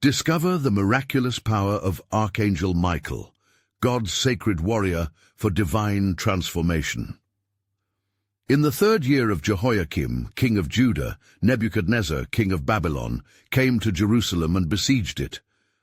Discover the miraculous power of Archangel Michael, God's sacred warrior for divine transformation. In the 3rd year of Jehoiakim, king of Judah, Nebuchadnezzar, king of Babylon, came to Jerusalem and besieged it.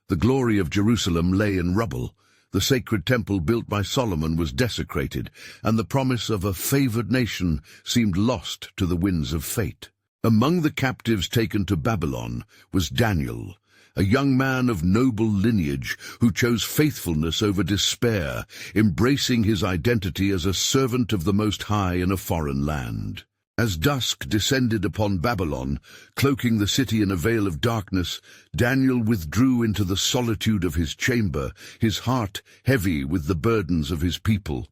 The glory of Jerusalem lay in rubble. The sacred temple built by Solomon was desecrated, and the promise of a favored nation seemed lost to the winds of fate. Among the captives taken to Babylon was Daniel, a young man of noble lineage who chose faithfulness over despair, embracing his identity as a servant of the Most High in a foreign land. As dusk descended upon Babylon, cloaking the city in a veil of darkness, Daniel withdrew into the solitude of his chamber, his heart heavy with the burdens of his people.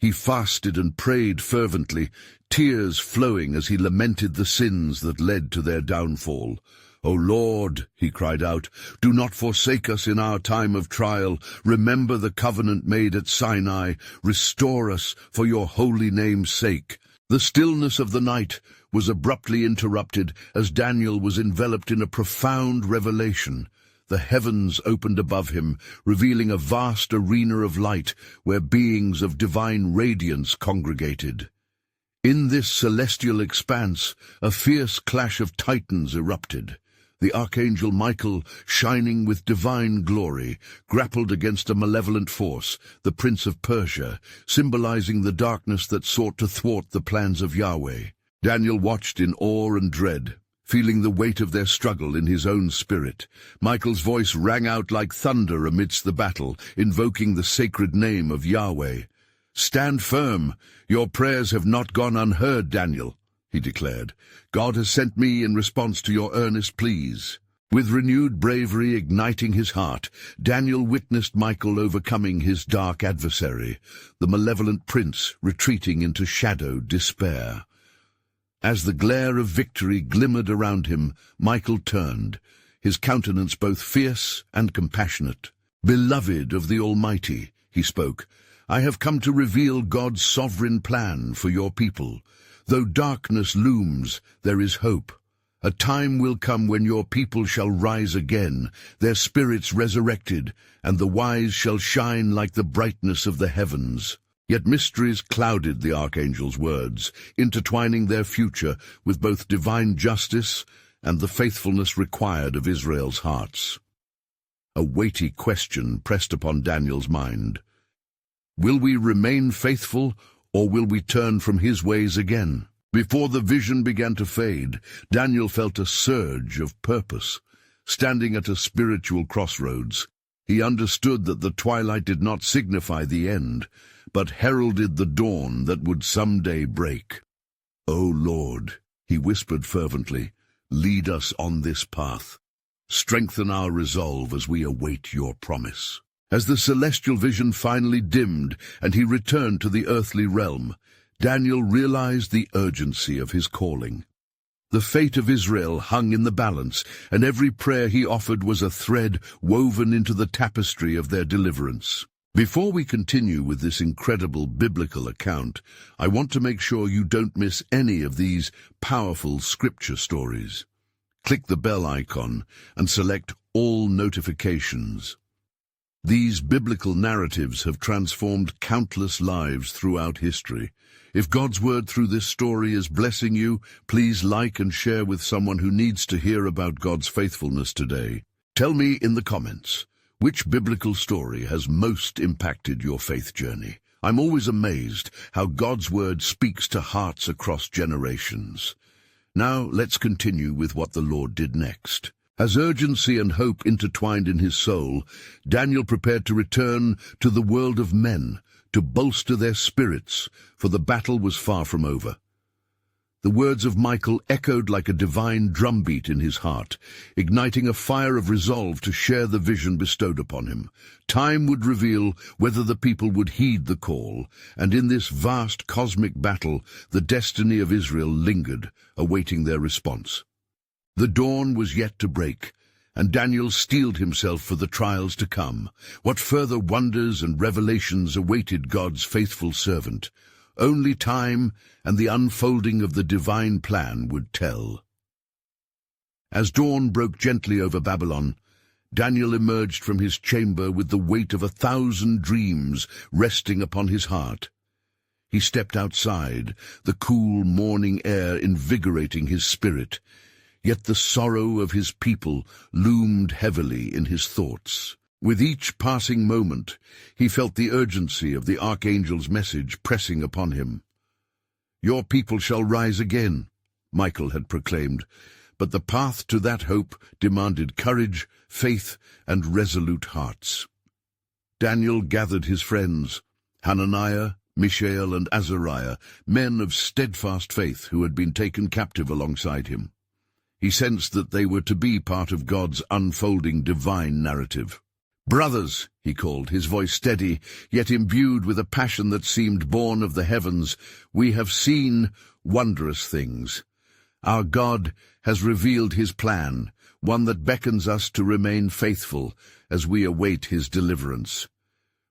He fasted and prayed fervently, tears flowing as he lamented the sins that led to their downfall. "O Lord," he cried out, "do not forsake us in our time of trial. Remember the covenant made at Sinai. Restore us for your holy name's sake." The stillness of the night was abruptly interrupted as Daniel was enveloped in a profound revelation. The heavens opened above him, revealing a vast arena of light where beings of divine radiance congregated. In this celestial expanse, a fierce clash of titans erupted. The Archangel Michael, shining with divine glory, grappled against a malevolent force, the Prince of Persia, symbolizing the darkness that sought to thwart the plans of Yahweh. Daniel watched in awe and dread, feeling the weight of their struggle in his own spirit. Michael's voice rang out like thunder amidst the battle, invoking the sacred name of Yahweh. "Stand firm. Your prayers have not gone unheard, Daniel," he declared. "God has sent me in response to your earnest pleas." With renewed bravery igniting his heart, Daniel witnessed Michael overcoming his dark adversary, the malevolent prince retreating into shadowed despair. As the glare of victory glimmered around him, Michael turned, his countenance both fierce and compassionate. "Beloved of the Almighty," he spoke, "I have come to reveal God's sovereign plan for your people. Though darkness looms, there is hope. A time will come when your people shall rise again, their spirits resurrected, and the wise shall shine like the brightness of the heavens." Yet mysteries clouded the archangel's words, intertwining their future with both divine justice and the faithfulness required of Israel's hearts. A weighty question pressed upon Daniel's mind. Will we remain faithful, or will we turn from his ways again? Before the vision began to fade, Daniel felt a surge of purpose. Standing at a spiritual crossroads, he understood that the twilight did not signify the end, but heralded the dawn that would someday break. "O Lord," he whispered fervently, "lead us on this path. Strengthen our resolve as we await your promise." As the celestial vision finally dimmed and he returned to the earthly realm, Daniel realized the urgency of his calling. The fate of Israel hung in the balance, and every prayer he offered was a thread woven into the tapestry of their deliverance. Before we continue with this incredible biblical account, I want to make sure you don't miss any of these powerful scripture stories. Click the bell icon and select all notifications. These biblical narratives have transformed countless lives throughout history. If God's word through this story is blessing you, please like and share with someone who needs to hear about God's faithfulness today. Tell me in the comments, which biblical story has most impacted your faith journey? I'm always amazed how God's word speaks to hearts across generations. Now let's continue with what the Lord did next. As urgency and hope intertwined in his soul, Daniel prepared to return to the world of men, to bolster their spirits, for the battle was far from over. The words of Michael echoed like a divine drumbeat in his heart, igniting a fire of resolve to share the vision bestowed upon him. Time would reveal whether the people would heed the call, and in this vast cosmic battle, the destiny of Israel lingered, awaiting their response. The dawn was yet to break, and Daniel steeled himself for the trials to come. What further wonders and revelations awaited God's faithful servant? Only time and the unfolding of the divine plan would tell. As dawn broke gently over Babylon, Daniel emerged from his chamber with the weight of 1,000 dreams resting upon his heart. He stepped outside, the cool morning air invigorating his spirit, yet the sorrow of his people loomed heavily in his thoughts. With each passing moment, he felt the urgency of the archangel's message pressing upon him. "Your people shall rise again," Michael had proclaimed, but the path to that hope demanded courage, faith, and resolute hearts. Daniel gathered his friends, Hananiah, Mishael, and Azariah, men of steadfast faith who had been taken captive alongside him. He sensed that they were to be part of God's unfolding divine narrative. "Brothers," he called, his voice steady, yet imbued with a passion that seemed born of the heavens, "we have seen wondrous things. Our God has revealed his plan, one that beckons us to remain faithful as we await his deliverance.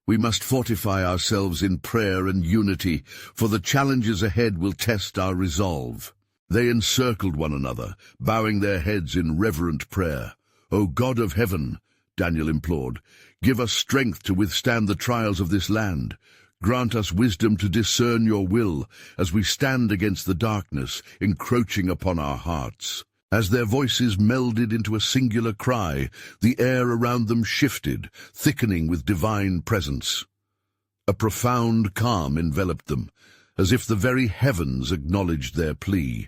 We must fortify ourselves in prayer and unity, for the challenges ahead will test our resolve." They encircled one another, bowing their heads in reverent prayer. "O God of heaven," Daniel implored, "give us strength to withstand the trials of this land. Grant us wisdom to discern your will as we stand against the darkness encroaching upon our hearts." As their voices melded into a singular cry, the air around them shifted, thickening with divine presence. A profound calm enveloped them, as if the very heavens acknowledged their plea.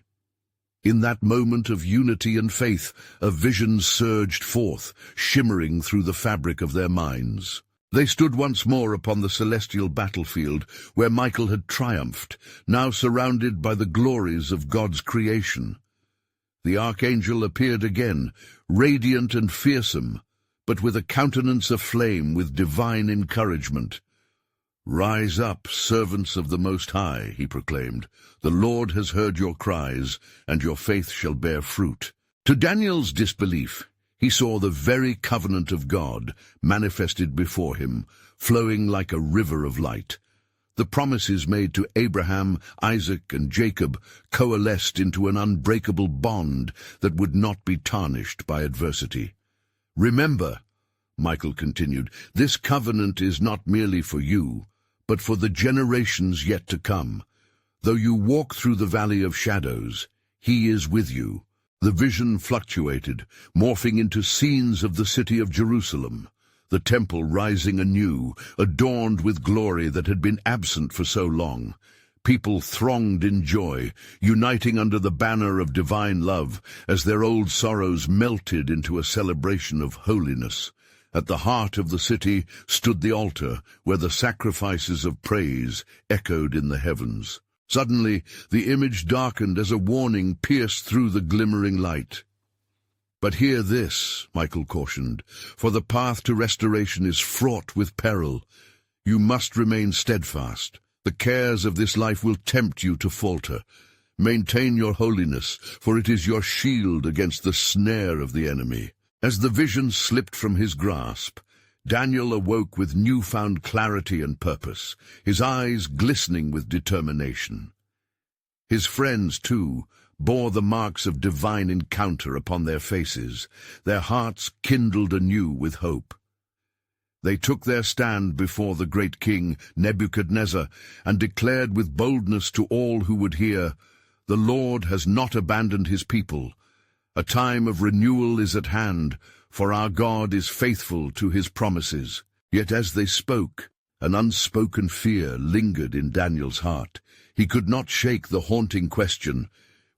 In that moment of unity and faith, a vision surged forth, shimmering through the fabric of their minds. They stood once more upon the celestial battlefield where Michael had triumphed, now surrounded by the glories of God's creation. The archangel appeared again, radiant and fearsome, but with a countenance aflame with divine encouragement. "Rise up, servants of the Most High," he proclaimed. "The Lord has heard your cries, and your faith shall bear fruit." To Daniel's disbelief, he saw the very covenant of God manifested before him, flowing like a river of light. The promises made to Abraham, Isaac, and Jacob coalesced into an unbreakable bond that would not be tarnished by adversity. "Remember," Michael continued, "this covenant is not merely for you, but for the generations yet to come. Though you walk through the valley of shadows, he is with you." The vision fluctuated, morphing into scenes of the city of Jerusalem, the temple rising anew, adorned with glory that had been absent for so long. People thronged in joy, uniting under the banner of divine love, as their old sorrows melted into a celebration of holiness. At the heart of the city stood the altar, where the sacrifices of praise echoed in the heavens. Suddenly, the image darkened as a warning pierced through the glimmering light. "But hear this," Michael cautioned, "for the path to restoration is fraught with peril. You must remain steadfast. The cares of this life will tempt you to falter. Maintain your holiness, for it is your shield against the snare of the enemy." As the vision slipped from his grasp, Daniel awoke with newfound clarity and purpose, his eyes glistening with determination. His friends, too, bore the marks of divine encounter upon their faces, their hearts kindled anew with hope. They took their stand before the great king Nebuchadnezzar and declared with boldness to all who would hear, "The Lord has not abandoned his people. A time of renewal is at hand, for our God is faithful to his promises." Yet as they spoke, an unspoken fear lingered in Daniel's heart. He could not shake the haunting question,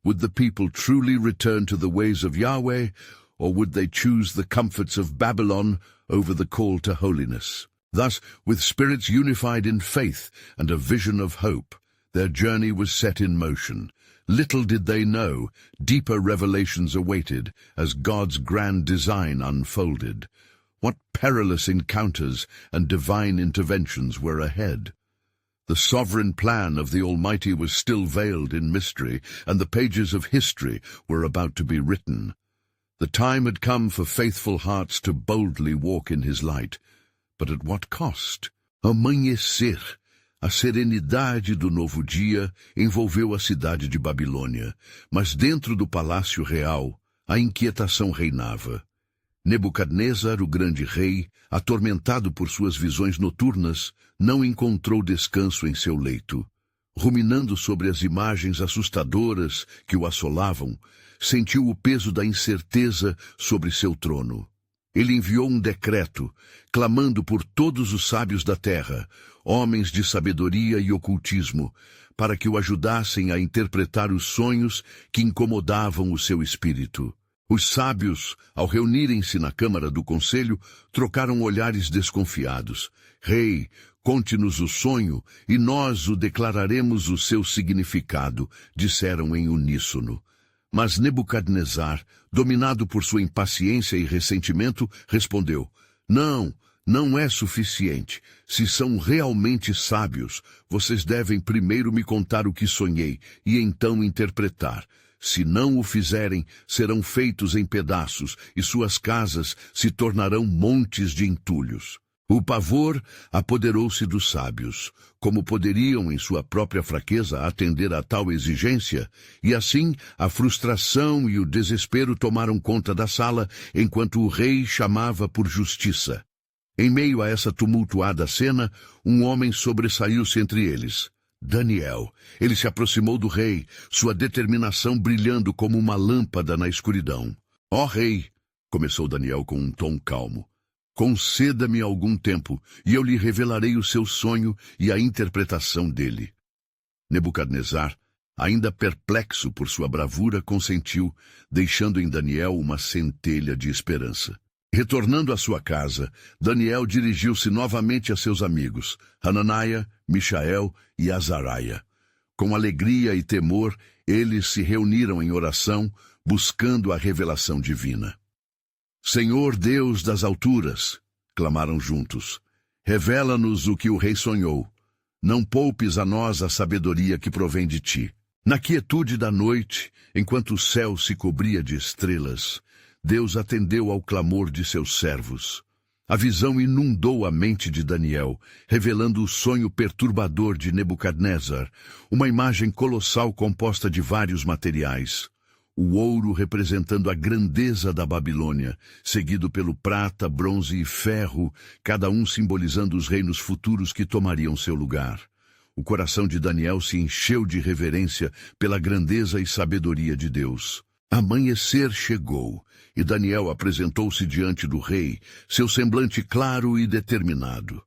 would the people truly return to the ways of Yahweh, or would they choose the comforts of Babylon over the call to holiness? Thus, with spirits unified in faith and a vision of hope, their journey was set in motion. Little did they know, deeper revelations awaited as God's grand design unfolded. What perilous encounters and divine interventions were ahead. The sovereign plan of the Almighty was still veiled in mystery, and the pages of history were about to be written. The time had come for faithful hearts to boldly walk in his light. But at what cost? Amanhecer. A serenidade do novo dia envolveu a cidade de Babilônia, mas dentro do palácio real a inquietação reinava. Nebucadnezar, o grande rei, atormentado por suas visões noturnas, não encontrou descanso em seu leito. Ruminando sobre as imagens assustadoras que o assolavam, sentiu o peso da incerteza sobre seu trono. Ele enviou um decreto, clamando por todos os sábios da terra, homens de sabedoria e ocultismo, para que o ajudassem a interpretar os sonhos que incomodavam o seu espírito. Os sábios, ao reunirem-se na câmara do conselho, trocaram olhares desconfiados. Rei, conte-nos o sonho, e nós o declararemos o seu significado, disseram em uníssono. Mas Nebucadnezar, dominado por sua impaciência e ressentimento, respondeu: Não é suficiente. Se são realmente sábios, vocês devem primeiro me contar o que sonhei, e então interpretar. Se não o fizerem, serão feitos em pedaços, e suas casas se tornarão montes de entulhos. O pavor apoderou-se dos sábios. Como poderiam, em sua própria fraqueza, atender a tal exigência? E assim, a frustração e o desespero tomaram conta da sala, enquanto o rei chamava por justiça. Em meio a essa tumultuada cena, um homem sobressaiu-se entre eles. Daniel. Ele se aproximou do rei, sua determinação brilhando como uma lâmpada na escuridão. Ó rei, começou Daniel com um tom calmo, conceda-me algum tempo, e eu lhe revelarei o seu sonho e a interpretação dele. Nebucadnezar, ainda perplexo por sua bravura, consentiu, deixando em Daniel uma centelha de esperança. Retornando à sua casa, Daniel dirigiu-se novamente a seus amigos, Hananiah, Michael e Azaraia. Com alegria e temor, eles se reuniram em oração, buscando a revelação divina. Senhor Deus das alturas, clamaram juntos, revela-nos o que o rei sonhou. Não poupes a nós a sabedoria que provém de ti. Na quietude da noite, enquanto o céu se cobria de estrelas, Deus atendeu ao clamor de seus servos. A visão inundou a mente de Daniel, revelando o sonho perturbador de Nebucadnezar, uma imagem colossal composta de vários materiais. O ouro representando a grandeza da Babilônia, seguido pelo prata, bronze e ferro, cada um simbolizando os reinos futuros que tomariam seu lugar. O coração de Daniel se encheu de reverência pela grandeza e sabedoria de Deus. Amanhecer chegou, e Daniel apresentou-se diante do rei, seu semblante claro e determinado.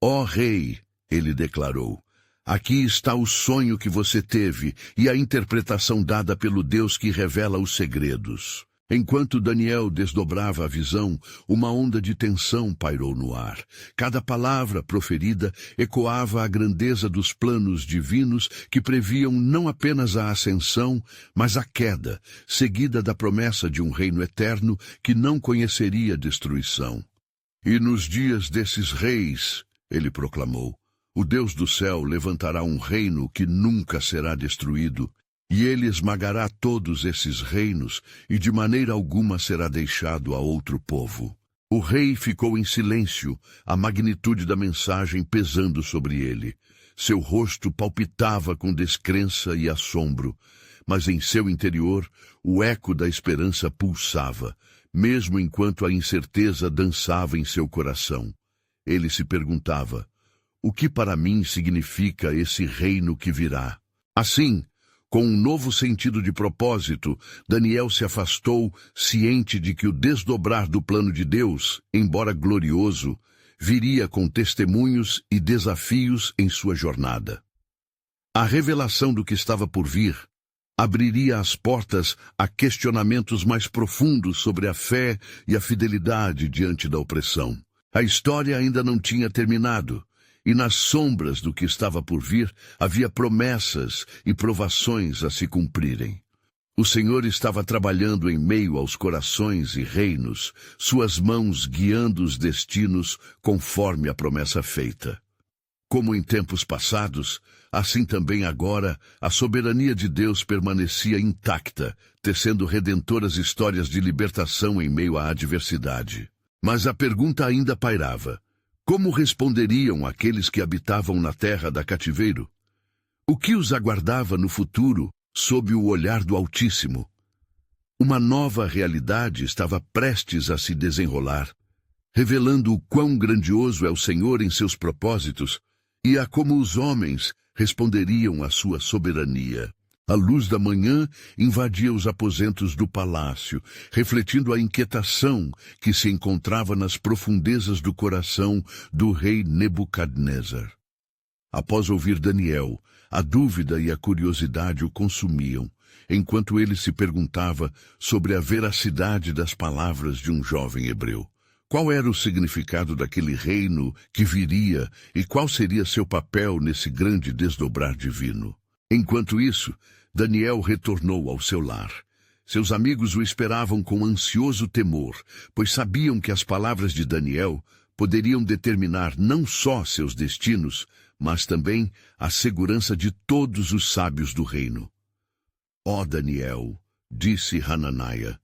Ó rei, ele declarou, aqui está o sonho que você teve e a interpretação dada pelo Deus que revela os segredos. Enquanto Daniel desdobrava a visão, uma onda de tensão pairou no ar. Cada palavra proferida ecoava a grandeza dos planos divinos que previam não apenas a ascensão, mas a queda, seguida da promessa de um reino eterno que não conheceria destruição. E nos dias desses reis, ele proclamou, o Deus do céu levantará um reino que nunca será destruído, e ele esmagará todos esses reinos, e de maneira alguma será deixado a outro povo. O rei ficou em silêncio, a magnitude da mensagem pesando sobre ele. Seu rosto palpitava com descrença e assombro, mas em seu interior o eco da esperança pulsava, mesmo enquanto a incerteza dançava em seu coração. Ele se perguntava, o que para mim significa esse reino que virá? Assim, com um novo sentido de propósito, Daniel se afastou, ciente de que o desdobrar do plano de Deus, embora glorioso, viria com testemunhos e desafios em sua jornada. A revelação do que estava por vir abriria as portas a questionamentos mais profundos sobre a fé e a fidelidade diante da opressão. A história ainda não tinha terminado, e nas sombras do que estava por vir havia promessas e provações a se cumprirem. O Senhor estava trabalhando em meio aos corações e reinos, suas mãos guiando os destinos conforme a promessa feita. Como em tempos passados, assim também agora, a soberania de Deus permanecia intacta, tecendo redentoras histórias de libertação em meio à adversidade. Mas a pergunta ainda pairava. Como responderiam aqueles que habitavam na terra da cativeiro? O que os aguardava no futuro, sob o olhar do Altíssimo? Uma nova realidade estava prestes a se desenrolar, revelando o quão grandioso é o Senhor em seus propósitos e a como os homens responderiam à sua soberania. A luz da manhã invadia os aposentos do palácio, refletindo a inquietação que se encontrava nas profundezas do coração do rei Nebucadnezar. Após ouvir Daniel, a dúvida e a curiosidade o consumiam, enquanto ele se perguntava sobre a veracidade das palavras de um jovem hebreu. Qual era o significado daquele reino que viria e qual seria seu papel nesse grande desdobrar divino? Enquanto isso, Daniel retornou ao seu lar. Seus amigos o esperavam com ansioso temor, pois sabiam que as palavras de Daniel poderiam determinar não só seus destinos, mas também a segurança de todos os sábios do reino. Ó Daniel, disse Hananiah,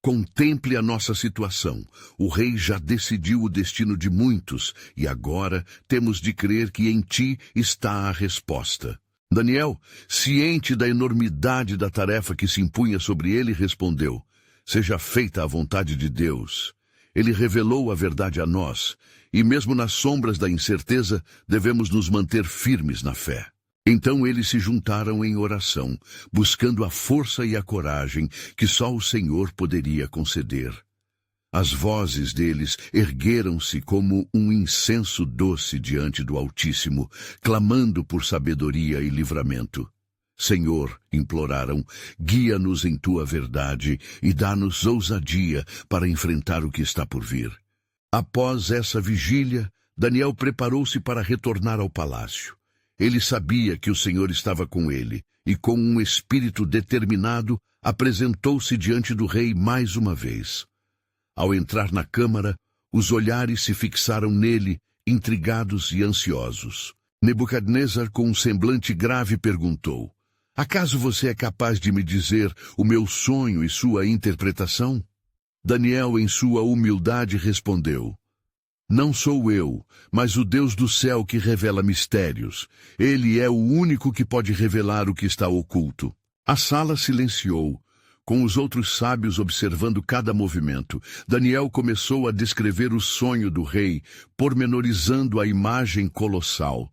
contemple a nossa situação. O rei já decidiu o destino de muitos, e agora temos de crer que em ti está a resposta. Daniel, ciente da enormidade da tarefa que se impunha sobre ele, respondeu: seja feita a vontade de Deus. Ele revelou a verdade a nós, e mesmo nas sombras da incerteza, devemos nos manter firmes na fé. Então eles se juntaram em oração, buscando a força e a coragem que só o Senhor poderia conceder. As vozes deles ergueram-se como um incenso doce diante do Altíssimo, clamando por sabedoria e livramento. Senhor, imploraram, guia-nos em tua verdade e dá-nos ousadia para enfrentar o que está por vir. Após essa vigília, Daniel preparou-se para retornar ao palácio. Ele sabia que o Senhor estava com ele, e com um espírito determinado, apresentou-se diante do rei mais uma vez. Ao entrar na câmara, os olhares se fixaram nele, intrigados e ansiosos. Nebucadnezar, com um semblante grave, perguntou: acaso você é capaz de me dizer o meu sonho e sua interpretação? Daniel, em sua humildade, respondeu: não sou eu, mas o Deus do céu que revela mistérios. Ele é o único que pode revelar o que está oculto. A sala silenciou, com os outros sábios observando cada movimento. Daniel começou a descrever o sonho do rei, pormenorizando a imagem colossal.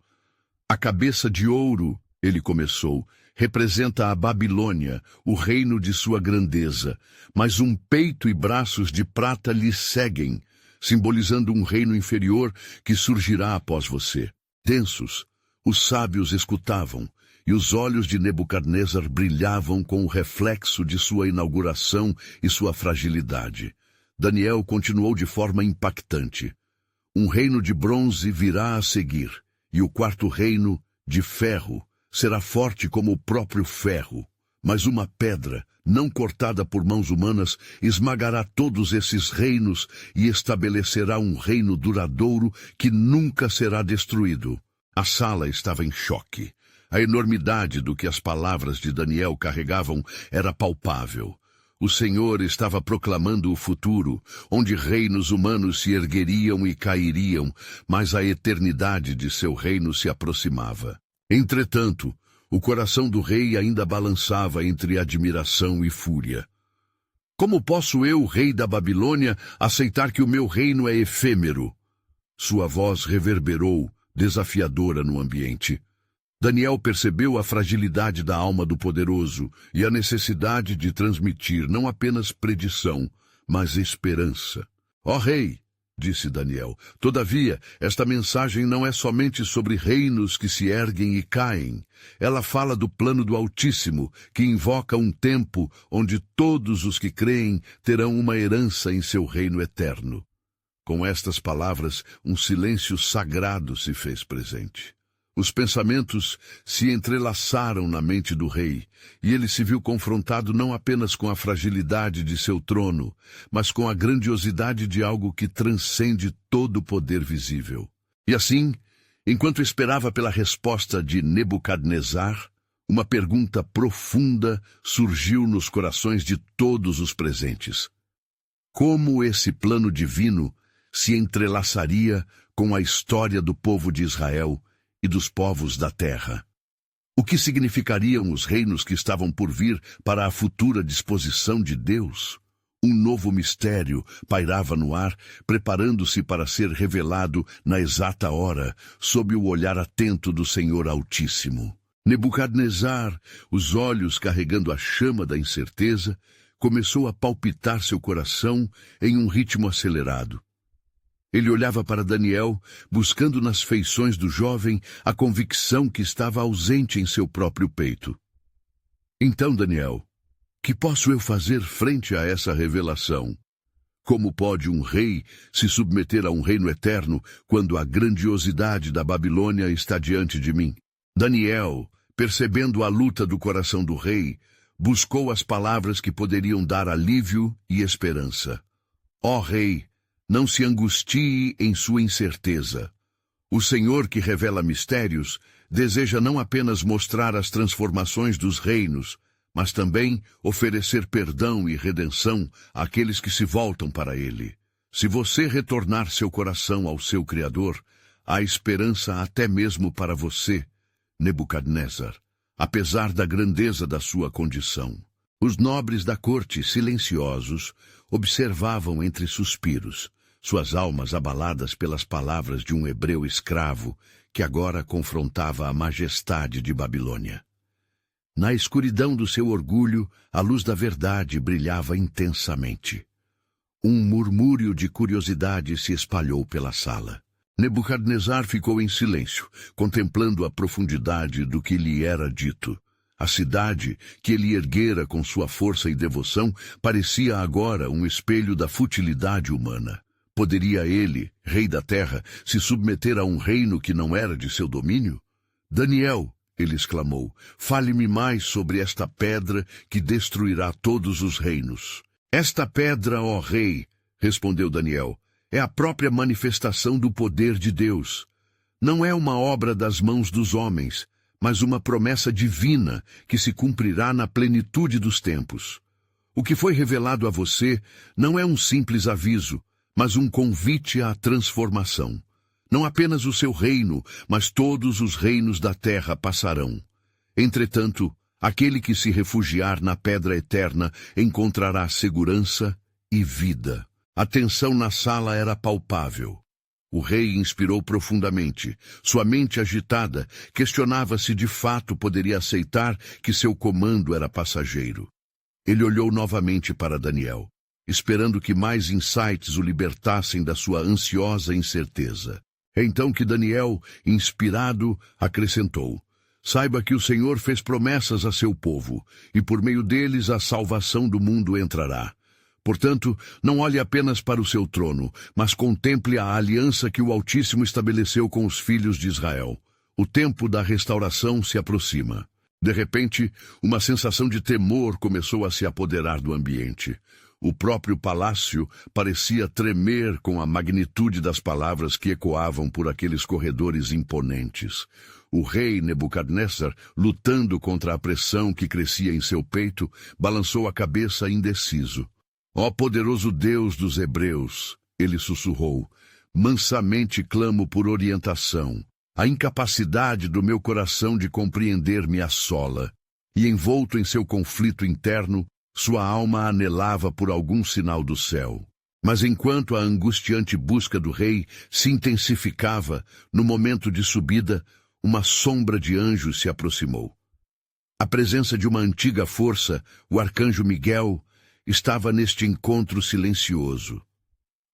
A cabeça de ouro, ele começou, representa a Babilônia, o reino de sua grandeza, mas um peito e braços de prata lhe seguem, simbolizando um reino inferior que surgirá após você. Tensos, os sábios escutavam, e os olhos de Nebucadnezar brilhavam com o reflexo de sua inauguração e sua fragilidade. Daniel continuou de forma impactante. Um reino de bronze virá a seguir, e o quarto reino, de ferro, será forte como o próprio ferro. Mas uma pedra, não cortada por mãos humanas, esmagará todos esses reinos e estabelecerá um reino duradouro que nunca será destruído. A sala estava em choque. A enormidade do que as palavras de Daniel carregavam era palpável. O Senhor estava proclamando o futuro, onde reinos humanos se ergueriam e cairiam, mas a eternidade de seu reino se aproximava. Entretanto, o coração do rei ainda balançava entre admiração e fúria. Como posso eu, rei da Babilônia, aceitar que o meu reino é efêmero? Sua voz reverberou, desafiadora no ambiente. Daniel percebeu a fragilidade da alma do poderoso e a necessidade de transmitir não apenas predição, mas esperança. Ó rei, disse Daniel, todavia, esta mensagem não é somente sobre reinos que se erguem e caem. Ela fala do plano do Altíssimo, que invoca um tempo onde todos os que creem terão uma herança em seu reino eterno. Com estas palavras, um silêncio sagrado se fez presente. Os pensamentos se entrelaçaram na mente do rei, e ele se viu confrontado não apenas com a fragilidade de seu trono, mas com a grandiosidade de algo que transcende todo o poder visível. E assim, enquanto esperava pela resposta de Nebucadnezar, uma pergunta profunda surgiu nos corações de todos os presentes. Como esse plano divino se entrelaçaria com a história do povo de Israel e dos povos da terra? O que significariam os reinos que estavam por vir para a futura disposição de Deus? Um novo mistério pairava no ar, preparando-se para ser revelado na exata hora, sob o olhar atento do Senhor Altíssimo. Nebucadnezar, os olhos carregando a chama da incerteza, começou a palpitar seu coração em um ritmo acelerado. Ele olhava para Daniel, buscando nas feições do jovem a convicção que estava ausente em seu próprio peito. Então, Daniel, que posso eu fazer frente a essa revelação? Como pode um rei se submeter a um reino eterno quando a grandiosidade da Babilônia está diante de mim? Daniel, percebendo a luta do coração do rei, buscou as palavras que poderiam dar alívio e esperança. Ó rei, não se angustie em sua incerteza. O Senhor que revela mistérios deseja não apenas mostrar as transformações dos reinos, mas também oferecer perdão e redenção àqueles que se voltam para Ele. Se você retornar seu coração ao seu Criador, há esperança até mesmo para você, Nebucadnezar, apesar da grandeza da sua condição. Os nobres da corte, silenciosos, observavam entre suspiros, suas almas abaladas pelas palavras de um hebreu escravo que agora confrontava a majestade de Babilônia. Na escuridão do seu orgulho, a luz da verdade brilhava intensamente. Um murmúrio de curiosidade se espalhou pela sala. Nebucadnezar ficou em silêncio, contemplando a profundidade do que lhe era dito. A cidade, que ele erguera com sua força e devoção, parecia agora um espelho da futilidade humana. Poderia ele, rei da terra, se submeter a um reino que não era de seu domínio? Daniel, ele exclamou, fale-me mais sobre esta pedra que destruirá todos os reinos. Esta pedra, ó rei, respondeu Daniel, é a própria manifestação do poder de Deus. Não é uma obra das mãos dos homens, mas uma promessa divina que se cumprirá na plenitude dos tempos. O que foi revelado a você não é um simples aviso, mas um convite à transformação. Não apenas o seu reino, mas todos os reinos da terra passarão. Entretanto, aquele que se refugiar na pedra eterna encontrará segurança e vida. A tensão na sala era palpável. O rei inspirou profundamente. Sua mente agitada questionava se de fato poderia aceitar que seu comando era passageiro. Ele olhou novamente para Daniel, esperando que mais insights o libertassem da sua ansiosa incerteza. Então que Daniel, inspirado, acrescentou: saiba que o Senhor fez promessas a seu povo, e por meio deles a salvação do mundo entrará. Portanto, não olhe apenas para o seu trono, mas contemple a aliança que o Altíssimo estabeleceu com os filhos de Israel. O tempo da restauração se aproxima. De repente, uma sensação de temor começou a se apoderar do ambiente. O próprio palácio parecia tremer com a magnitude das palavras que ecoavam por aqueles corredores imponentes. O rei Nebucadnezar, lutando contra a pressão que crescia em seu peito, balançou a cabeça indeciso. Ó poderoso Deus dos hebreus, ele sussurrou, mansamente clamo por orientação. A incapacidade do meu coração de compreender me assola, e envolto em seu conflito interno, sua alma anelava por algum sinal do céu. Mas enquanto a angustiante busca do rei se intensificava, no momento de subida, uma sombra de anjos se aproximou. A presença de uma antiga força, o arcanjo Miguel, estava neste encontro silencioso.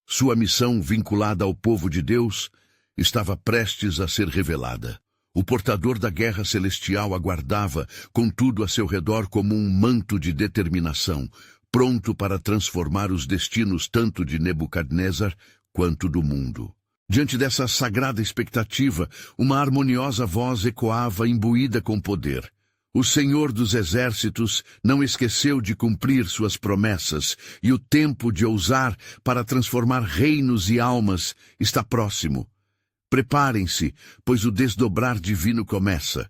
Sua missão, vinculada ao povo de Deus, estava prestes a ser revelada. O portador da guerra celestial aguardava, contudo, a seu redor como um manto de determinação, pronto para transformar os destinos tanto de Nebucadnezar quanto do mundo. Diante dessa sagrada expectativa, uma harmoniosa voz ecoava imbuída com poder. O Senhor dos Exércitos não esqueceu de cumprir suas promessas, e o tempo de ousar para transformar reinos e almas está próximo. Preparem-se, pois o desdobrar divino começa.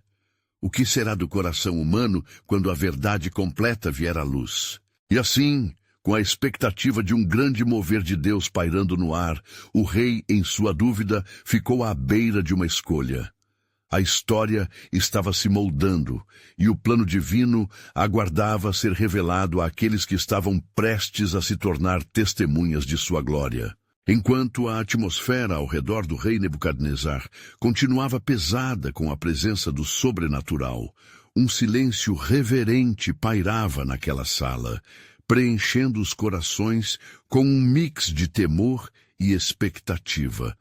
O que será do coração humano quando a verdade completa vier à luz? E assim, com a expectativa de um grande mover de Deus pairando no ar, o rei, em sua dúvida, ficou à beira de uma escolha. A história estava se moldando, e o plano divino aguardava ser revelado àqueles que estavam prestes a se tornar testemunhas de sua glória. Enquanto a atmosfera ao redor do rei Nebucadnezzar continuava pesada com a presença do sobrenatural, um silêncio reverente pairava naquela sala, preenchendo os corações com um mix de temor e expectativa.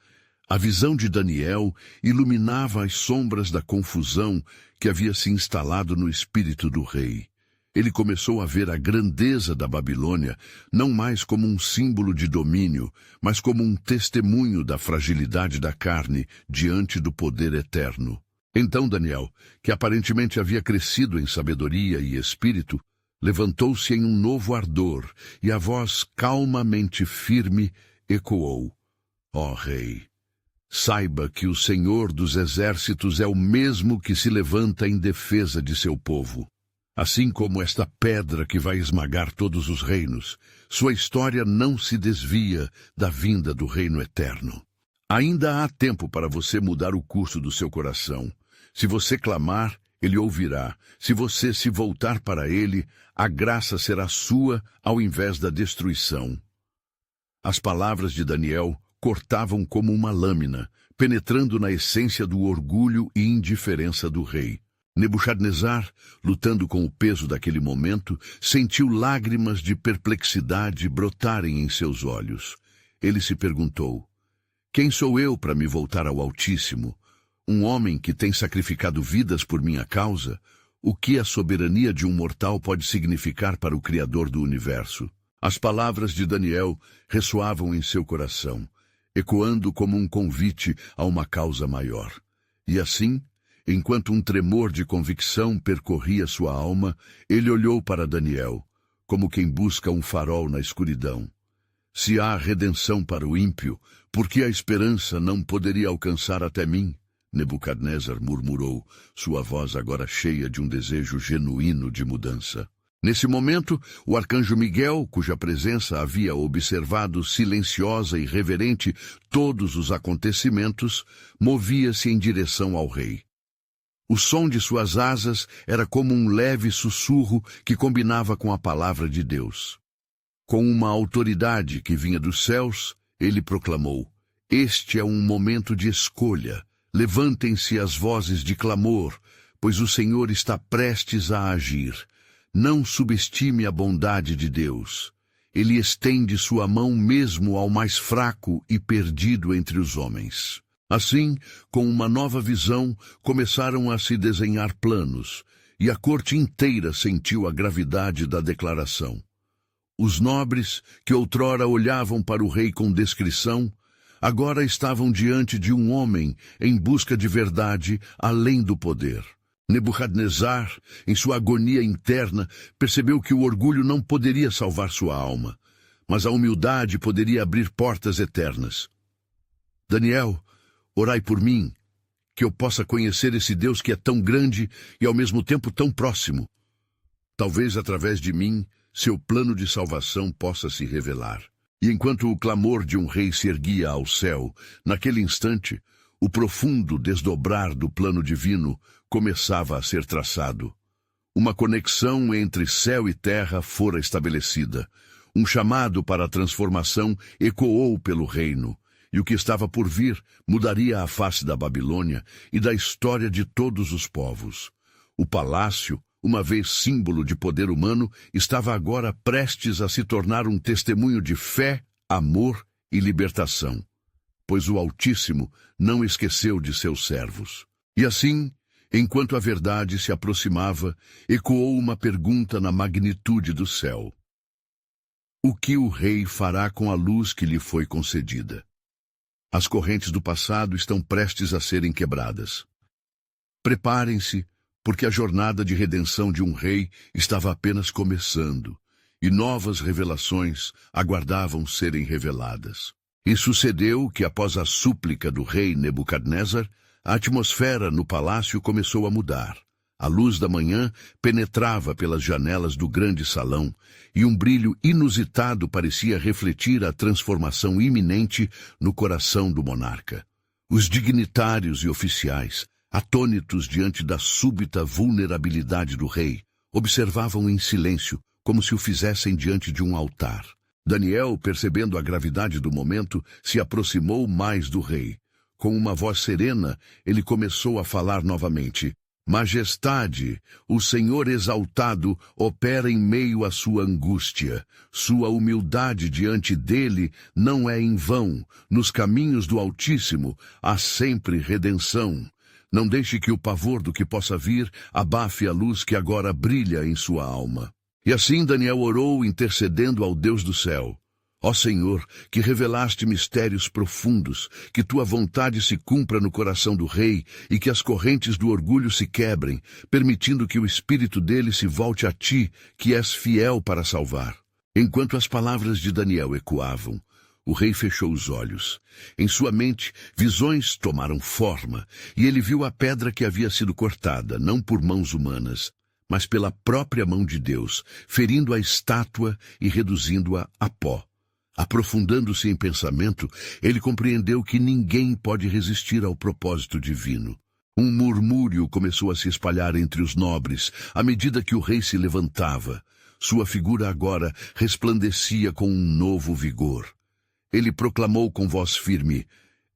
A visão de Daniel iluminava as sombras da confusão que havia se instalado no espírito do rei. Ele começou a ver a grandeza da Babilônia não mais como um símbolo de domínio, mas como um testemunho da fragilidade da carne diante do poder eterno. Então Daniel, que aparentemente havia crescido em sabedoria e espírito, levantou-se em um novo ardor, e a voz calmamente firme ecoou: Ó Rei, saiba que o Senhor dos Exércitos é o mesmo que se levanta em defesa de seu povo. Assim como esta pedra que vai esmagar todos os reinos, sua história não se desvia da vinda do reino eterno. Ainda há tempo para você mudar o curso do seu coração. Se você clamar, ele ouvirá. Se você se voltar para ele, a graça será sua ao invés da destruição. As palavras de Daniel cortavam como uma lâmina, penetrando na essência do orgulho e indiferença do rei. Nebuchadnezzar, lutando com o peso daquele momento, sentiu lágrimas de perplexidade brotarem em seus olhos. Ele se perguntou: quem sou eu para me voltar ao Altíssimo? Um homem que tem sacrificado vidas por minha causa? O que a soberania de um mortal pode significar para o Criador do universo? As palavras de Daniel ressoavam em seu coração, ecoando como um convite a uma causa maior. E assim, enquanto um tremor de convicção percorria sua alma, ele olhou para Daniel, como quem busca um farol na escuridão. Se há redenção para o ímpio, por que a esperança não poderia alcançar até mim? Nebucadnezzar murmurou, sua voz agora cheia de um desejo genuíno de mudança. Nesse momento, o arcanjo Miguel, cuja presença havia observado silenciosa e reverente todos os acontecimentos, movia-se em direção ao rei. O som de suas asas era como um leve sussurro que combinava com a palavra de Deus. Com uma autoridade que vinha dos céus, ele proclamou: este é um momento de escolha. Levantem-se as vozes de clamor, pois o Senhor está prestes a agir. Não subestime a bondade de Deus. Ele estende sua mão mesmo ao mais fraco e perdido entre os homens. Assim, com uma nova visão, começaram a se desenhar planos, e a corte inteira sentiu a gravidade da declaração. Os nobres, que outrora olhavam para o rei com descrição, agora estavam diante de um homem em busca de verdade além do poder. Nebuchadnezzar, em sua agonia interna, percebeu que o orgulho não poderia salvar sua alma, mas a humildade poderia abrir portas eternas. Daniel, orai por mim, que eu possa conhecer esse Deus que é tão grande e ao mesmo tempo tão próximo. Talvez através de mim, seu plano de salvação possa se revelar. E enquanto o clamor de um rei se erguia ao céu, naquele instante, o profundo desdobrar do plano divino começava a ser traçado. Uma conexão entre céu e terra fora estabelecida. Um chamado para a transformação ecoou pelo reino, e o que estava por vir mudaria a face da Babilônia e da história de todos os povos. O palácio, uma vez símbolo de poder humano, estava agora prestes a se tornar um testemunho de fé, amor e libertação, pois o Altíssimo não esqueceu de seus servos. E assim, enquanto a verdade se aproximava, ecoou uma pergunta na magnitude do céu: o que o rei fará com a luz que lhe foi concedida? As correntes do passado estão prestes a serem quebradas. Preparem-se, porque a jornada de redenção de um rei estava apenas começando, e novas revelações aguardavam serem reveladas. E sucedeu que, após a súplica do rei Nebucadnezzar, a atmosfera no palácio começou a mudar. A luz da manhã penetrava pelas janelas do grande salão, e um brilho inusitado parecia refletir a transformação iminente no coração do monarca. Os dignitários e oficiais, Atônitos diante da súbita vulnerabilidade do rei, observavam em silêncio, como se o fizessem diante de um altar. Daniel, percebendo a gravidade do momento, se aproximou mais do rei. Com uma voz serena, ele começou a falar novamente. Majestade, o Senhor exaltado opera em meio à sua angústia. Sua humildade diante dele não é em vão. Nos caminhos do Altíssimo há sempre redenção. Não deixe que o pavor do que possa vir abafe a luz que agora brilha em sua alma. E assim Daniel orou, intercedendo ao Deus do céu. Ó Senhor, que revelaste mistérios profundos, que tua vontade se cumpra no coração do rei e que as correntes do orgulho se quebrem, permitindo que o espírito dele se volte a ti, que és fiel para salvar. Enquanto as palavras de Daniel ecoavam, o rei fechou os olhos. Em sua mente, visões tomaram forma, e ele viu a pedra que havia sido cortada, não por mãos humanas, mas pela própria mão de Deus, ferindo a estátua e reduzindo-a a pó. Aprofundando-se em pensamento, ele compreendeu que ninguém pode resistir ao propósito divino. Um murmúrio começou a se espalhar entre os nobres, à medida que o rei se levantava. Sua figura agora resplandecia com um novo vigor. Ele proclamou com voz firme: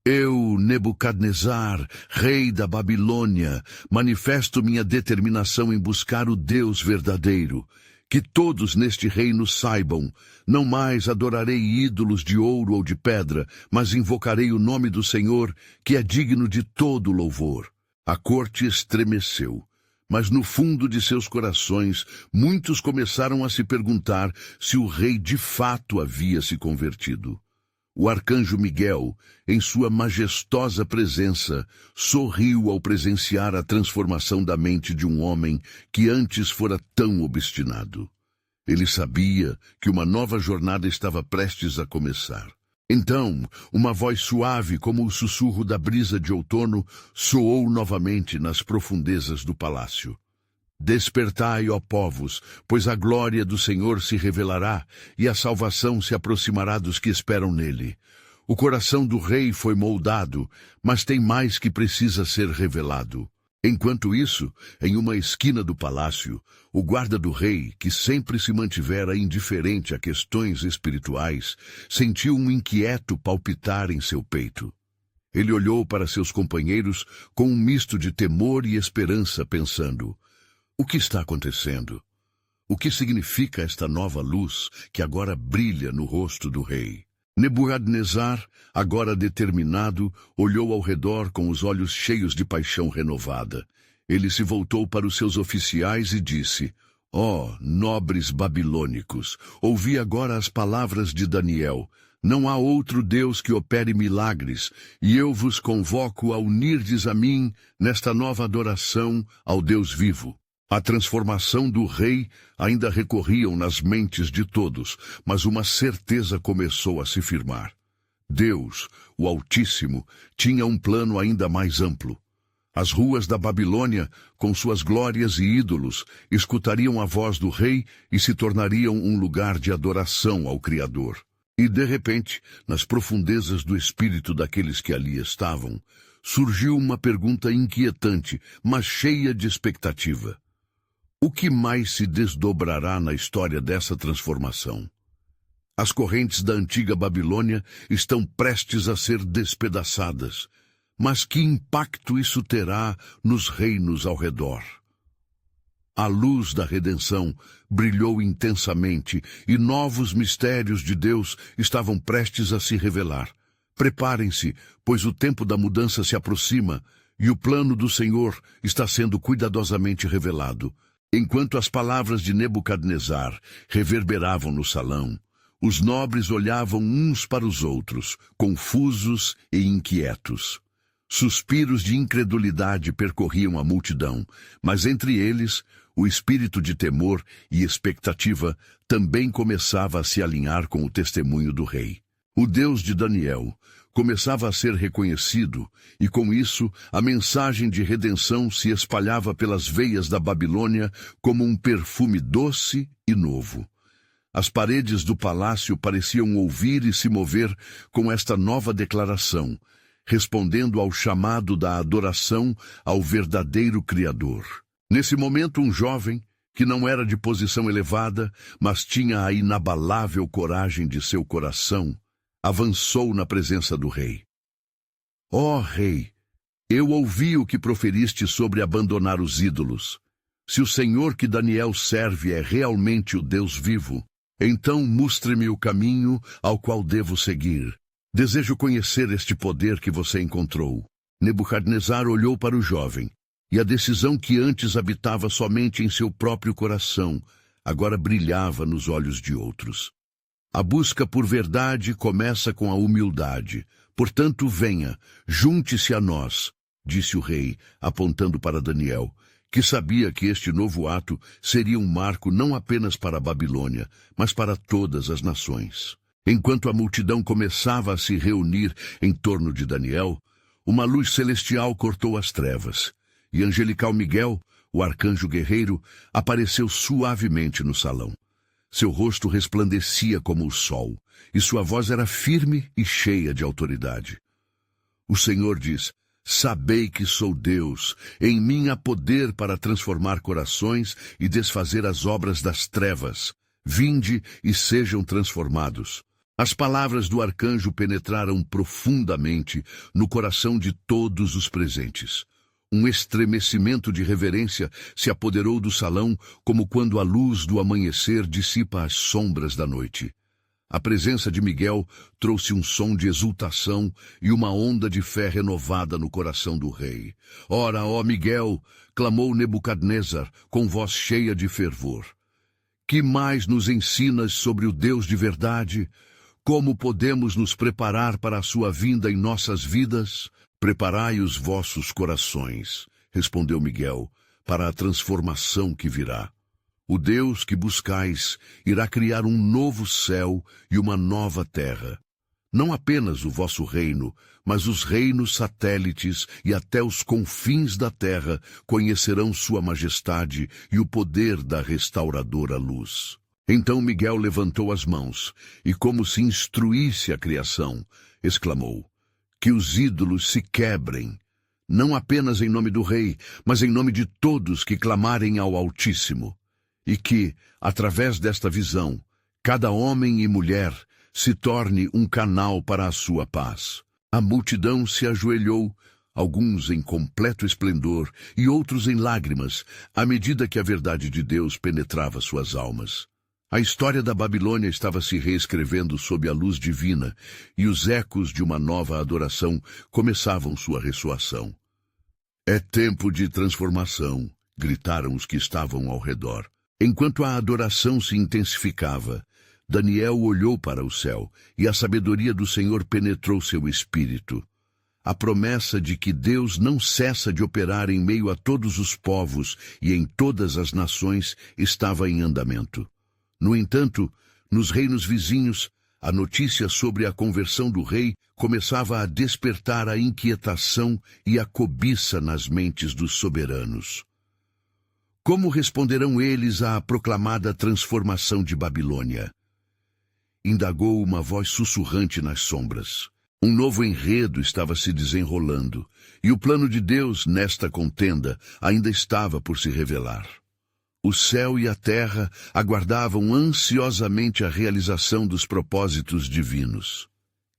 Eu, Nebucadnezar, rei da Babilônia, manifesto minha determinação em buscar o Deus verdadeiro. Que todos neste reino saibam, não mais adorarei ídolos de ouro ou de pedra, mas invocarei o nome do Senhor, que é digno de todo louvor. A corte estremeceu, mas no fundo de seus corações, muitos começaram a se perguntar se o rei de fato havia se convertido. O arcanjo Miguel, em sua majestosa presença, sorriu ao presenciar a transformação da mente de um homem que antes fora tão obstinado. Ele sabia que uma nova jornada estava prestes a começar. Então, uma voz suave como o sussurro da brisa de outono soou novamente nas profundezas do palácio. Despertai, ó povos, pois a glória do Senhor se revelará e a salvação se aproximará dos que esperam nele. O coração do rei foi moldado, mas tem mais que precisa ser revelado. Enquanto isso, em uma esquina do palácio, o guarda do rei, que sempre se mantivera indiferente a questões espirituais, sentiu um inquieto palpitar em seu peito. Ele olhou para seus companheiros com um misto de temor e esperança, pensando: o que está acontecendo? O que significa esta nova luz que agora brilha no rosto do rei? Nebucadnezar, agora determinado, olhou ao redor com os olhos cheios de paixão renovada. Ele se voltou para os seus oficiais e disse: Ó, nobres babilônicos, ouvi agora as palavras de Daniel. Não há outro Deus que opere milagres, e eu vos convoco a unirdes a mim nesta nova adoração ao Deus vivo. A transformação do rei ainda recorriam nas mentes de todos, mas uma certeza começou a se firmar. Deus, o Altíssimo, tinha um plano ainda mais amplo. As ruas da Babilônia, com suas glórias e ídolos, escutariam a voz do rei e se tornariam um lugar de adoração ao Criador. E, de repente, nas profundezas do espírito daqueles que ali estavam, surgiu uma pergunta inquietante, mas cheia de expectativa. O que mais se desdobrará na história dessa transformação? As correntes da antiga Babilônia estão prestes a ser despedaçadas, mas que impacto isso terá nos reinos ao redor? A luz da redenção brilhou intensamente e novos mistérios de Deus estavam prestes a se revelar. Preparem-se, pois o tempo da mudança se aproxima e o plano do Senhor está sendo cuidadosamente revelado. Enquanto as palavras de Nebucadnezar reverberavam no salão, os nobres olhavam uns para os outros, confusos e inquietos. Suspiros de incredulidade percorriam a multidão, mas entre eles, o espírito de temor e expectativa também começava a se alinhar com o testemunho do rei. O Deus de Daniel começava a ser reconhecido, e com isso a mensagem de redenção se espalhava pelas veias da Babilônia como um perfume doce e novo. As paredes do palácio pareciam ouvir e se mover com esta nova declaração: respondendo ao chamado da adoração ao verdadeiro Criador. Nesse momento, um jovem, que não era de posição elevada, mas tinha a inabalável coragem de seu coração, avançou na presença do rei. Ó rei, eu ouvi o que proferiste sobre abandonar os ídolos. Se o Senhor que Daniel serve é realmente o Deus vivo, então mostre-me o caminho ao qual devo seguir. Desejo conhecer este poder que você encontrou. Nebucadnezar olhou para o jovem, e a decisão que antes habitava somente em seu próprio coração, agora brilhava nos olhos de outros. A busca por verdade começa com a humildade. Portanto, venha, junte-se a nós, disse o rei, apontando para Daniel, que sabia que este novo ato seria um marco não apenas para a Babilônia, mas para todas as nações. Enquanto a multidão começava a se reunir em torno de Daniel, uma luz celestial cortou as trevas, e angelical Miguel, o arcanjo guerreiro, apareceu suavemente no salão. Seu rosto resplandecia como o sol, e sua voz era firme e cheia de autoridade. O Senhor diz: sabei que sou Deus, em mim há poder para transformar corações e desfazer as obras das trevas. Vinde e sejam transformados. As palavras do arcanjo penetraram profundamente no coração de todos os presentes. Um estremecimento de reverência se apoderou do salão, como quando a luz do amanhecer dissipa as sombras da noite. A presença de Miguel trouxe um som de exultação e uma onda de fé renovada no coração do rei. Ora, ó Miguel, clamou Nebucadnezar com voz cheia de fervor. Que mais nos ensinas sobre o Deus de verdade? Como podemos nos preparar para a sua vinda em nossas vidas? Preparai os vossos corações, respondeu Miguel, para a transformação que virá. O Deus que buscais irá criar um novo céu e uma nova terra. Não apenas o vosso reino, mas os reinos satélites e até os confins da terra conhecerão sua majestade e o poder da restauradora luz. Então Miguel levantou as mãos e, como se instruísse a criação, exclamou: que os ídolos se quebrem, não apenas em nome do rei, mas em nome de todos que clamarem ao Altíssimo. E que, através desta visão, cada homem e mulher se torne um canal para a sua paz. A multidão se ajoelhou, alguns em completo esplendor e outros em lágrimas, à medida que a verdade de Deus penetrava suas almas. A história da Babilônia estava se reescrevendo sob a luz divina, e os ecos de uma nova adoração começavam sua ressoação. É tempo de transformação, gritaram os que estavam ao redor. Enquanto a adoração se intensificava, Daniel olhou para o céu, e a sabedoria do Senhor penetrou seu espírito. A promessa de que Deus não cessa de operar em meio a todos os povos e em todas as nações estava em andamento. No entanto, nos reinos vizinhos, a notícia sobre a conversão do rei começava a despertar a inquietação e a cobiça nas mentes dos soberanos. Como responderão eles à proclamada transformação de Babilônia? Indagou uma voz sussurrante nas sombras. Um novo enredo estava se desenrolando, e o plano de Deus nesta contenda ainda estava por se revelar. O céu e a terra aguardavam ansiosamente a realização dos propósitos divinos.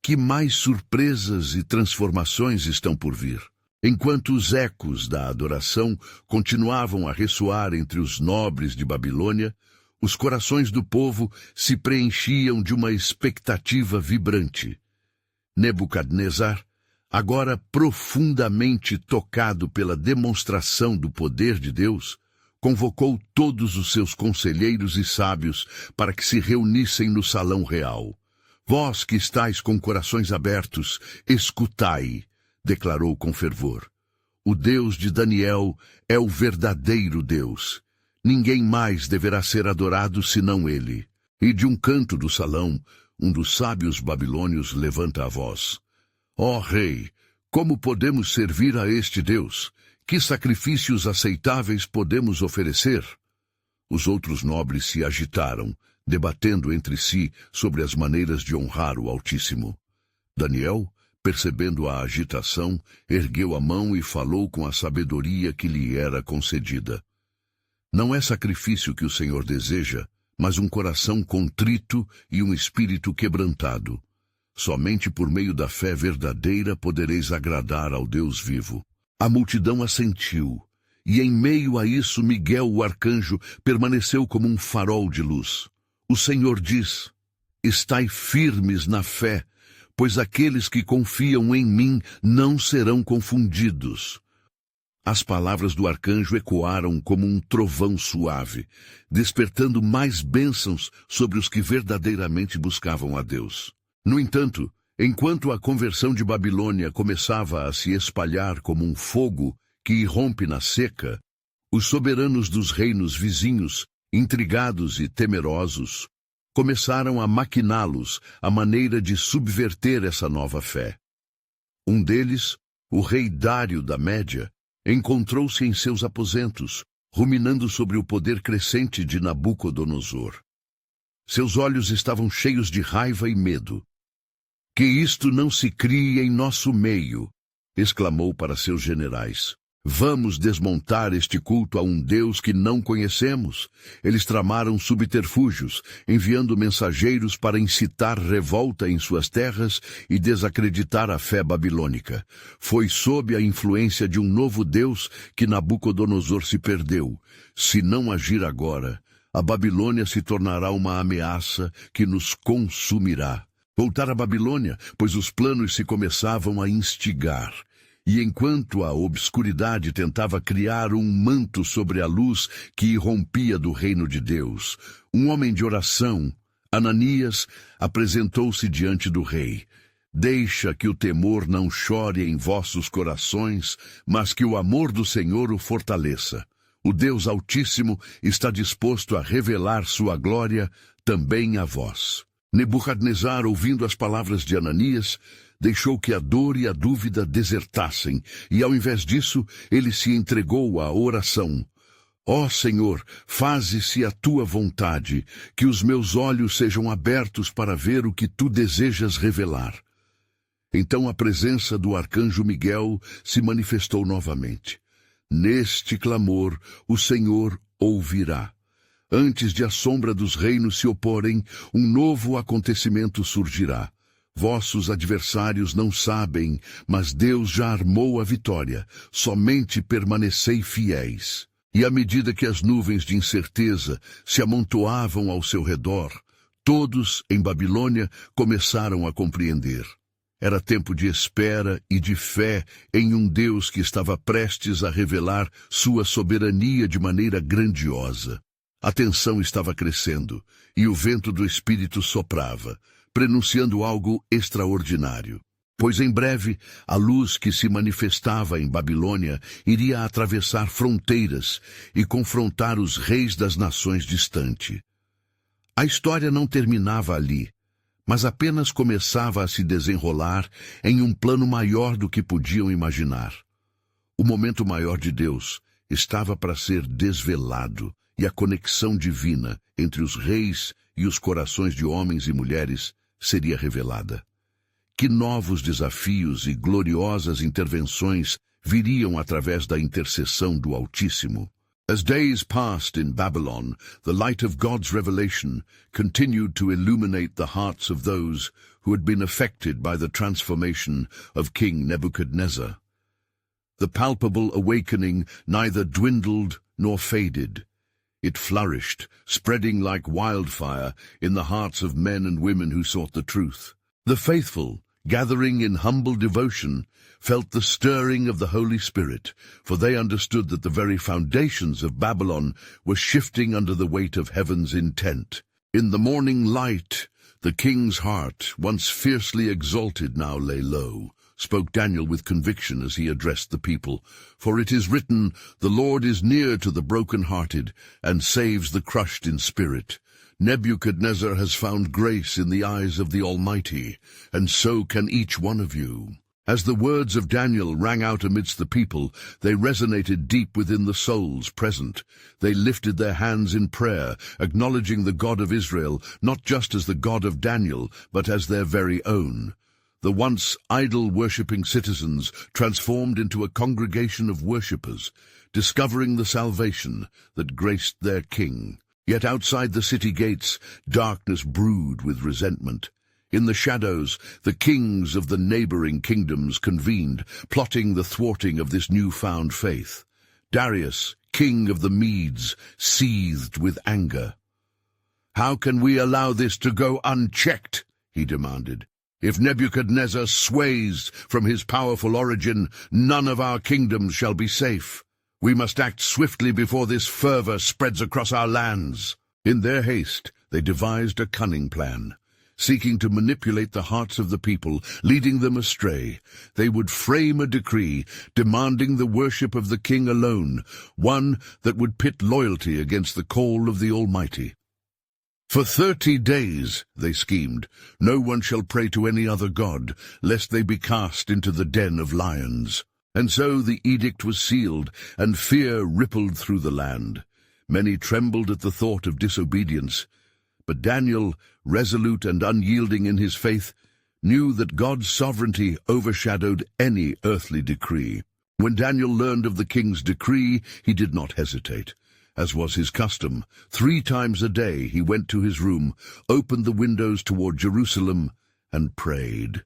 Que mais surpresas e transformações estão por vir? Enquanto os ecos da adoração continuavam a ressoar entre os nobres de Babilônia, os corações do povo se preenchiam de uma expectativa vibrante. Nebucadnezar, agora profundamente tocado pela demonstração do poder de Deus, convocou todos os seus conselheiros e sábios para que se reunissem no salão real. Vós que estáis com corações abertos, escutai, declarou com fervor. O Deus de Daniel é o verdadeiro Deus. Ninguém mais deverá ser adorado senão ele. E de um canto do salão, um dos sábios babilônios levanta a voz. Ó rei, como podemos servir a este Deus? Que sacrifícios aceitáveis podemos oferecer? Os outros nobres se agitaram, debatendo entre si sobre as maneiras de honrar o Altíssimo. Daniel, Percebendo a agitação, ergueu a mão e falou com a sabedoria que lhe era concedida. Não é sacrifício que o Senhor deseja, mas um coração contrito e um espírito quebrantado. Somente por meio da fé verdadeira podereis agradar ao Deus vivo. A multidão assentiu, e em meio a isso Miguel, o arcanjo, permaneceu como um farol de luz. O Senhor diz: estai firmes na fé, pois aqueles que confiam em mim não serão confundidos. As palavras do arcanjo ecoaram como um trovão suave, despertando mais bênçãos sobre os que verdadeiramente buscavam a Deus. No entanto, enquanto a conversão de Babilônia começava a se espalhar como um fogo que irrompe na seca, os soberanos dos reinos vizinhos, intrigados e temerosos, começaram a maquiná-los à maneira de subverter essa nova fé. Um deles, o rei Dário da Média, encontrou-se em seus aposentos, ruminando sobre o poder crescente de Nabucodonosor. Seus olhos estavam cheios de raiva e medo. Que isto não se crie em nosso meio, exclamou para seus generais. Vamos desmontar este culto a um Deus que não conhecemos. Eles tramaram subterfúgios, enviando mensageiros para incitar revolta em suas terras e desacreditar a fé babilônica. Foi sob a influência de um novo Deus que Nabucodonosor se perdeu. Se não agir agora, a Babilônia se tornará uma ameaça que nos consumirá. Voltar à Babilônia, pois os planos se começavam a instigar. E enquanto a obscuridade tentava criar um manto sobre a luz que irrompia do reino de Deus, um homem de oração, Ananias, apresentou-se diante do rei. Deixa que o temor não chore em vossos corações, mas que o amor do Senhor o fortaleça. O Deus Altíssimo está disposto a revelar sua glória também a vós. Nebucadnezar, ouvindo as palavras de Ananias, deixou que a dor e a dúvida desertassem, e ao invés disso, ele se entregou à oração. Ó Senhor, faze-se a tua vontade, que os meus olhos sejam abertos para ver o que tu desejas revelar. Então a presença do arcanjo Miguel se manifestou novamente. Neste clamor, o Senhor ouvirá. Antes de a sombra dos reinos se oporem, um novo acontecimento surgirá. Vossos adversários não sabem, mas Deus já armou a vitória. Somente permanecei fiéis. E à medida que as nuvens de incerteza se amontoavam ao seu redor, todos em Babilônia começaram a compreender. Era tempo de espera e de fé em um Deus que estava prestes a revelar sua soberania de maneira grandiosa. A tensão estava crescendo, e o vento do Espírito soprava, prenunciando algo extraordinário. Pois em breve, a luz que se manifestava em Babilônia iria atravessar fronteiras e confrontar os reis das nações distantes. A história não terminava ali, mas apenas começava a se desenrolar em um plano maior do que podiam imaginar. O momento maior de Deus estava para ser desvelado, e a conexão divina entre os reis e os corações de homens e mulheres seria revelada. Que novos desafios e gloriosas intervenções viriam através da intercessão do Altíssimo. As days passed in Babylon, the light of God's revelation continued to illuminate the hearts of those who had been affected by the transformation of King Nebuchadnezzar. The palpable awakening neither dwindled nor faded. It flourished, spreading like wildfire in the hearts of men and women who sought the truth. The faithful, gathering in humble devotion, felt the stirring of the Holy Spirit, for they understood that the very foundations of Babylon were shifting under the weight of heaven's intent. In the morning light, the king's heart, once fiercely exalted, now lay low, spoke Daniel with conviction as he addressed the people. For it is written, the Lord is near to the broken-hearted, and saves the crushed in spirit. Nebuchadnezzar has found grace in the eyes of the Almighty, and so can each one of you. As the words of Daniel rang out amidst the people, they resonated deep within the souls present. They lifted their hands in prayer, acknowledging the God of Israel, not just as the God of Daniel, but as their very own. The once idol-worshipping citizens transformed into a congregation of worshippers, discovering the salvation that graced their king. Yet outside the city gates, darkness brewed with resentment. In the shadows, the kings of the neighboring kingdoms convened, plotting the thwarting of this newfound faith. Darius, king of the Medes, seethed with anger. "How can we allow this to go unchecked?" he demanded. "If Nebuchadnezzar sways from his powerful origin, none of our kingdoms shall be safe. We must act swiftly before this fervor spreads across our lands." In their haste, they devised a cunning plan. Seeking to manipulate the hearts of the people, leading them astray, they would frame a decree demanding the worship of the king alone, one that would pit loyalty against the call of the Almighty. "For 30 days, they schemed, no one shall pray to any other god, lest they be cast into the den of lions." And so the edict was sealed, and fear rippled through the land. Many trembled at the thought of disobedience. But Daniel, resolute and unyielding in his faith, knew that God's sovereignty overshadowed any earthly decree. When Daniel learned of the king's decree, he did not hesitate. As was his custom, 3 times a day he went to his room, opened the windows toward Jerusalem, and prayed.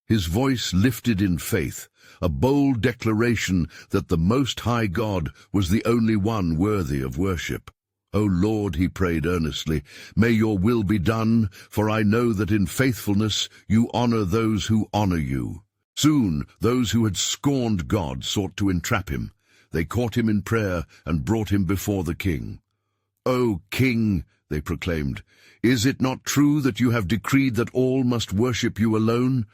His voice lifted in faith, a bold declaration that the Most High God was the only one worthy of worship. "O Lord," he prayed earnestly, "may your will be done, for I know that in faithfulness you honor those who honor you." Soon those who had scorned God sought to entrap him. They caught him in prayer and brought him before the king. "O king," they proclaimed, "is it not true that you have decreed that all must worship you alone?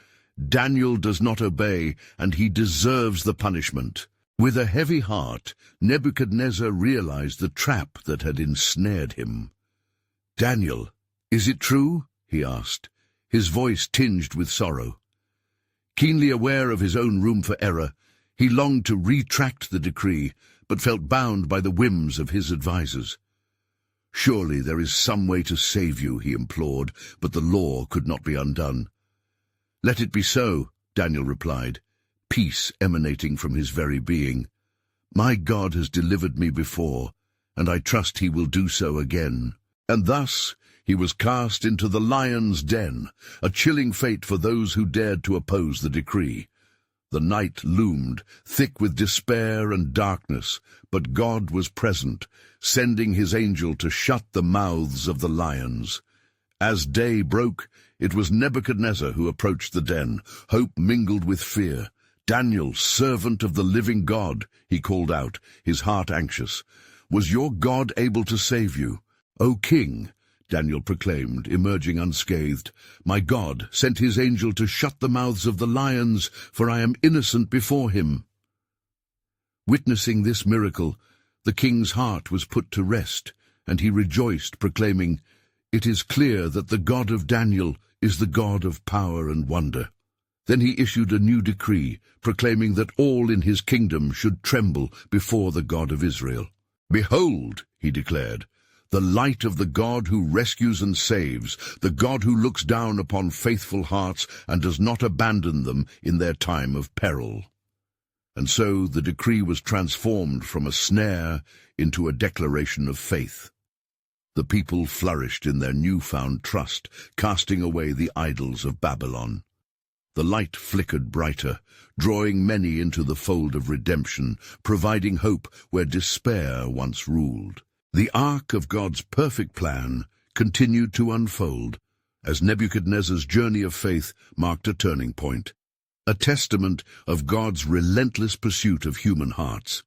Daniel does not obey, and he deserves the punishment." With a heavy heart, Nebuchadnezzar realized the trap that had ensnared him. "Daniel, is it true?" he asked, his voice tinged with sorrow. Keenly aware of his own room for error, he longed to retract the decree, but felt bound by the whims of his advisers. "Surely there is some way to save you," he implored, but the law could not be undone. "Let it be so," Daniel replied, peace emanating from his very being. "My God has delivered me before, and I trust he will do so again." And thus he was cast into the lion's den, a chilling fate for those who dared to oppose the decree. The night loomed, thick with despair and darkness, but God was present, sending his angel to shut the mouths of the lions. As day broke, it was Nebuchadnezzar who approached the den, hope mingled with fear. "Daniel, servant of the living God," he called out, his heart anxious, "was your God able to save you?" "O king," Daniel proclaimed, emerging unscathed, "my God sent his angel to shut the mouths of the lions, for I am innocent before him." Witnessing this miracle, the king's heart was put to rest, and he rejoiced, proclaiming, "It is clear that the God of Daniel is the God of power and wonder." Then he issued a new decree, proclaiming that all in his kingdom should tremble before the God of Israel. "Behold," he declared, "the light of the God who rescues and saves, the God who looks down upon faithful hearts and does not abandon them in their time of peril." And so the decree was transformed from a snare into a declaration of faith. The people flourished in their newfound trust, casting away the idols of Babylon. The light flickered brighter, drawing many into the fold of redemption, providing hope where despair once ruled. The arc of God's perfect plan continued to unfold, as Nebuchadnezzar's journey of faith marked a turning point, a testament of God's relentless pursuit of human hearts.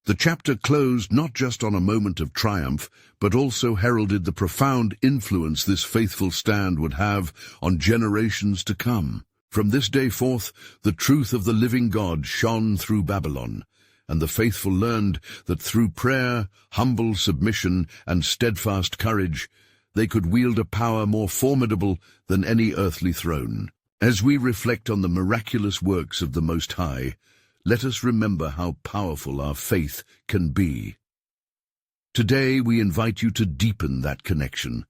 The chapter closed not just on a moment of triumph, but also heralded the profound influence this faithful stand would have on generations to come. From this day forth, the truth of the living God shone through Babylon, and the faithful learned that through prayer, humble submission, and steadfast courage, they could wield a power more formidable than any earthly throne. As we reflect on the miraculous works of the Most High, let us remember how powerful our faith can be. Today we invite you to deepen that connection.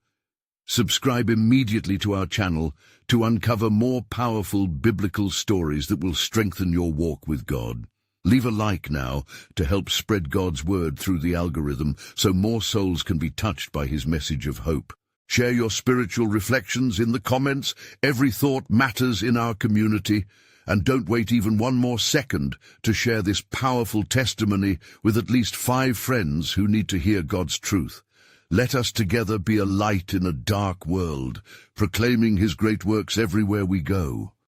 Subscribe immediately to our channel to uncover more powerful biblical stories that will strengthen your walk with God. Leave a like now to help spread God's word through the algorithm so more souls can be touched by his message of hope. Share your spiritual reflections in the comments. Every thought matters in our community. And don't wait even one more second to share this powerful testimony with at least 5 friends who need to hear God's truth. Let us together be a light in a dark world, proclaiming his great works everywhere we go.